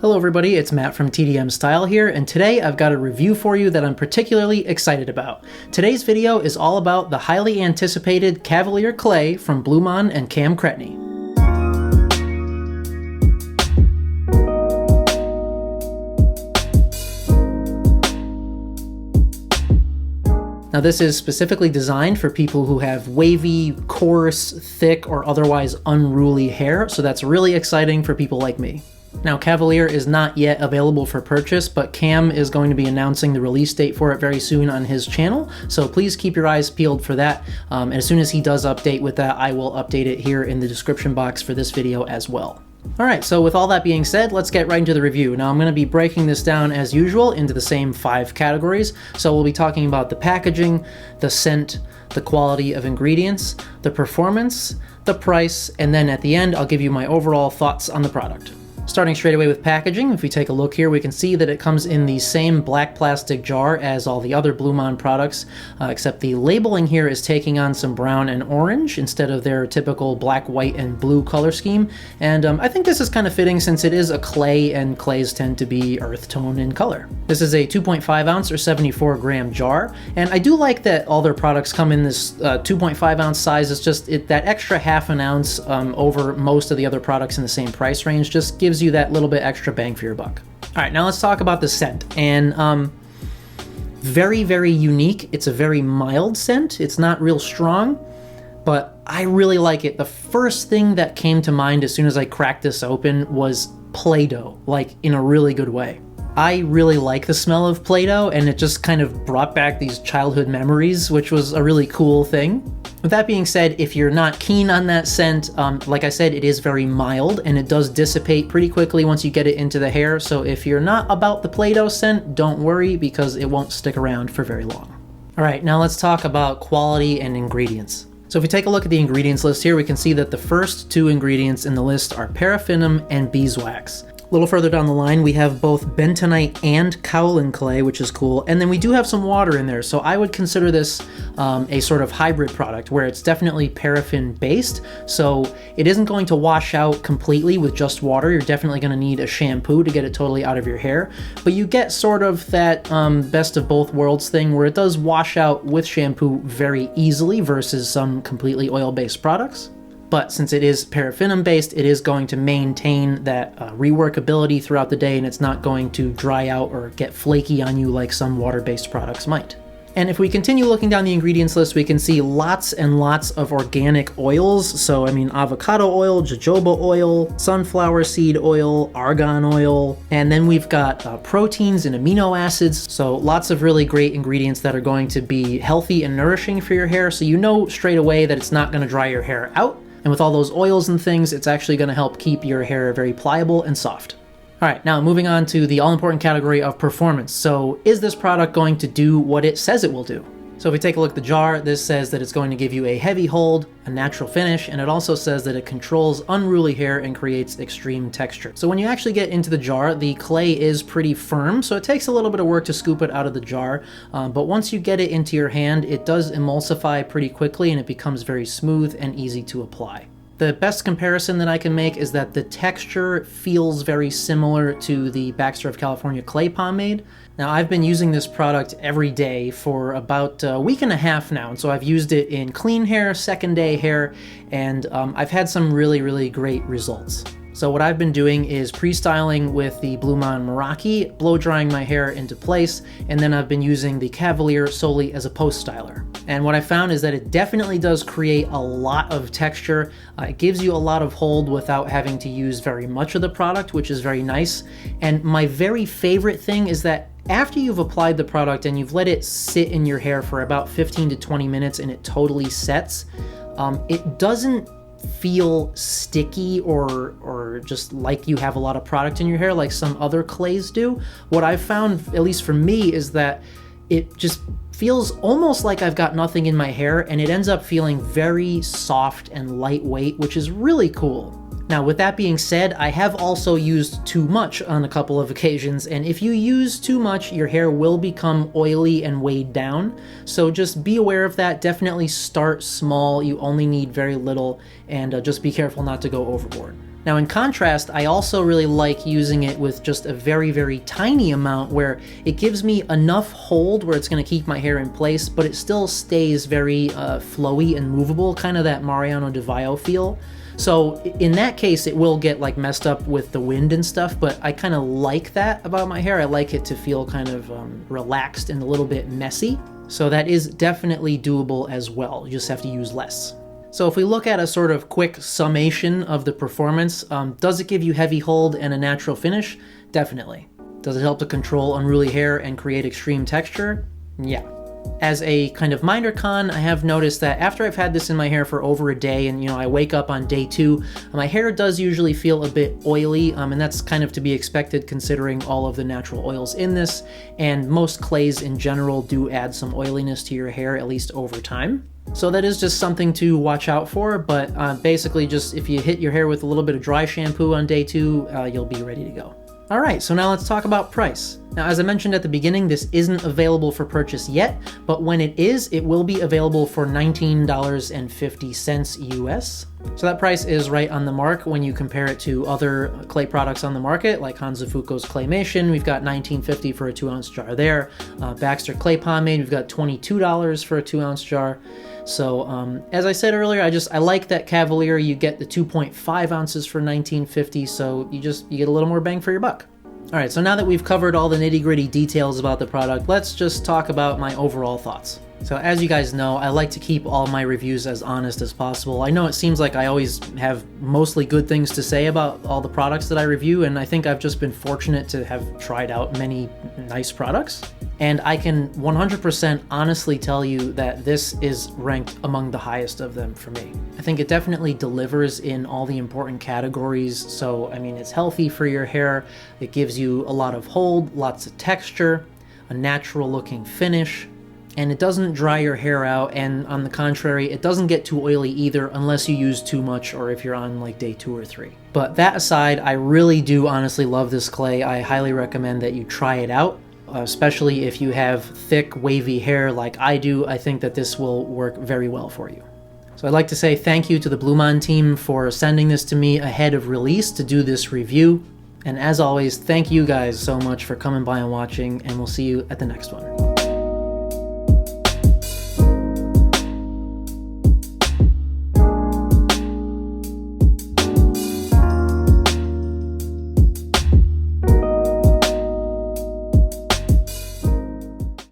Hello everybody, it's Matt from TDM Style here, and today I've got a review for you that I'm particularly excited about. Today's video is all about the highly anticipated Cavalier Clay from BluMaan and Cam Cretney. Now this is specifically designed for people who have wavy, coarse, thick, or otherwise unruly hair, so that's really exciting for people like me. Now, Cavalier is not yet available for purchase, but Cam is going to be announcing the release date for it very soon on his channel, so please keep your eyes peeled for that. And as soon as he does update with that, I will update it here in the description box for this video as well. Alright, so with all that being said, let's get right into the review. Now I'm going to be breaking this down as usual into the same 5 categories. So we'll be talking about the packaging, the scent, the quality of ingredients, the performance, the price, and then at the end I'll give you my overall thoughts on the product. Starting straight away with packaging, if we take a look here, we can see that it comes in the same black plastic jar as all the other BluMaan products, except the labeling here is taking on some brown and orange instead of their typical black, white, and blue color scheme. And I think this is kind of fitting since it is a clay, and clays tend to be earth tone in color. This is a 2.5 ounce or 74 gram jar, and I do like that all their products come in this 2.5 ounce size. It's just that extra half an ounce over most of the other products in the same price range just gives you that little bit extra bang for your buck. All right, now let's talk about the scent. And very, very unique. It's a very mild scent. It's not real strong, but I really like it. The first thing that came to mind as soon as I cracked this open was Play-Doh, like in a really good way. I really like the smell of Play-Doh, and it just kind of brought back these childhood memories, which was a really cool thing. With that being said, if you're not keen on that scent, like I said, it is very mild and it does dissipate pretty quickly once you get it into the hair. So if you're not about the Play-Doh scent, don't worry because it won't stick around for very long. All right, now let's talk about quality and ingredients. So if we take a look at the ingredients list here, we can see that the first 2 ingredients in the list are paraffinum and beeswax. A little further down the line, we have both bentonite and kaolin clay, which is cool, and then we do have some water in there, so I would consider this a sort of hybrid product where it's definitely paraffin based, so it isn't going to wash out completely with just water. You're definitely going to need a shampoo to get it totally out of your hair, but you get sort of that best of both worlds thing where it does wash out with shampoo very easily versus some completely oil-based products. But since it is paraffinum based, it is going to maintain that reworkability throughout the day, and it's not going to dry out or get flaky on you like some water-based products might. And if we continue looking down the ingredients list, we can see lots and lots of organic oils. So, I mean, avocado oil, jojoba oil, sunflower seed oil, argan oil, and then we've got proteins and amino acids. So lots of really great ingredients that are going to be healthy and nourishing for your hair. So you know straight away that it's not going to dry your hair out. And with all those oils and things, it's actually going to help keep your hair very pliable and soft. All right, now moving on to the all-important category of performance. So is this product going to do what it says it will do? So if we take a look at the jar, this says that it's going to give you a heavy hold, a natural finish, and it also says that it controls unruly hair and creates extreme texture. So when you actually get into the jar, the clay is pretty firm, so it takes a little bit of work to scoop it out of the jar, but once you get it into your hand, it does emulsify pretty quickly and it becomes very smooth and easy to apply. The best comparison that I can make is that the texture feels very similar to the Baxter of California clay pomade. Now, I've been using this product every day for about a week and a half now, and so I've used it in clean hair, second day hair, and I've had some really, really great results. So what I've been doing is pre-styling with the BluMaan Meraki, blow drying my hair into place, and then I've been using the Cavalier solely as a post styler. And what I found is that it definitely does create a lot of texture. It gives you a lot of hold without having to use very much of the product, which is very nice. And my very favorite thing is that after you've applied the product and you've let it sit in your hair for about 15 to 20 minutes and it totally sets, it doesn't feel sticky or just like you have a lot of product in your hair like some other clays do. What I've found, at least for me, is that it just feels almost like I've got nothing in my hair, and it ends up feeling very soft and lightweight, which is really cool. Now, with that being said, I have also used too much on a couple of occasions, and if you use too much, your hair will become oily and weighed down. So just be aware of that. Definitely start small. You only need very little, and just be careful not to go overboard. Now in contrast, I also really like using it with just a very, very tiny amount where it gives me enough hold where it's going to keep my hair in place, but it still stays very flowy and movable, kind of that Mariano de Valle feel. So in that case, it will get like messed up with the wind and stuff, but I kind of like that about my hair. I like it to feel kind of relaxed and a little bit messy. So that is definitely doable as well. You just have to use less. So if we look at a sort of quick summation of the performance, does it give you heavy hold and a natural finish? Definitely. Does it help to control unruly hair and create extreme texture? Yeah. As a kind of minor con, I have noticed that after I've had this in my hair for over a day and, I wake up on day 2, my hair does usually feel a bit oily, and that's kind of to be expected considering all of the natural oils in this, and most clays in general do add some oiliness to your hair, at least over time. So that is just something to watch out for, but basically just if you hit your hair with a little bit of dry shampoo on day 2, you'll be ready to go. Alright, so now let's talk about price. Now, as I mentioned at the beginning, this isn't available for purchase yet, but when it is, it will be available for $19.50 US. So that price is right on the mark when you compare it to other clay products on the market, like Hansafuko's Claymation. We've got $19.50 for a 2-ounce jar there. Baxter Clay Pomade, we've got $22 for a 2-ounce jar. So as I said earlier, I like that Cavalier. You get the 2.5 ounces for $19.50, so you get a little more bang for your buck. All right, so now that we've covered all the nitty-gritty details about the product, let's just talk about my overall thoughts. So as you guys know, I like to keep all my reviews as honest as possible. I know it seems like I always have mostly good things to say about all the products that I review, and I think I've just been fortunate to have tried out many nice products. And I can 100% honestly tell you that this is ranked among the highest of them for me. I think it definitely delivers in all the important categories. So, it's healthy for your hair. It gives you a lot of hold, lots of texture, a natural looking finish, and it doesn't dry your hair out. And on the contrary, it doesn't get too oily either unless you use too much or if you're on like day 2 or 3. But that aside, I really do honestly love this clay. I highly recommend that you try it out. Especially if you have thick, wavy hair like I do, I think that this will work very well for you. So I'd like to say thank you to the BluMaan team for sending this to me ahead of release to do this review. And as always, thank you guys so much for coming by and watching, and we'll see you at the next one.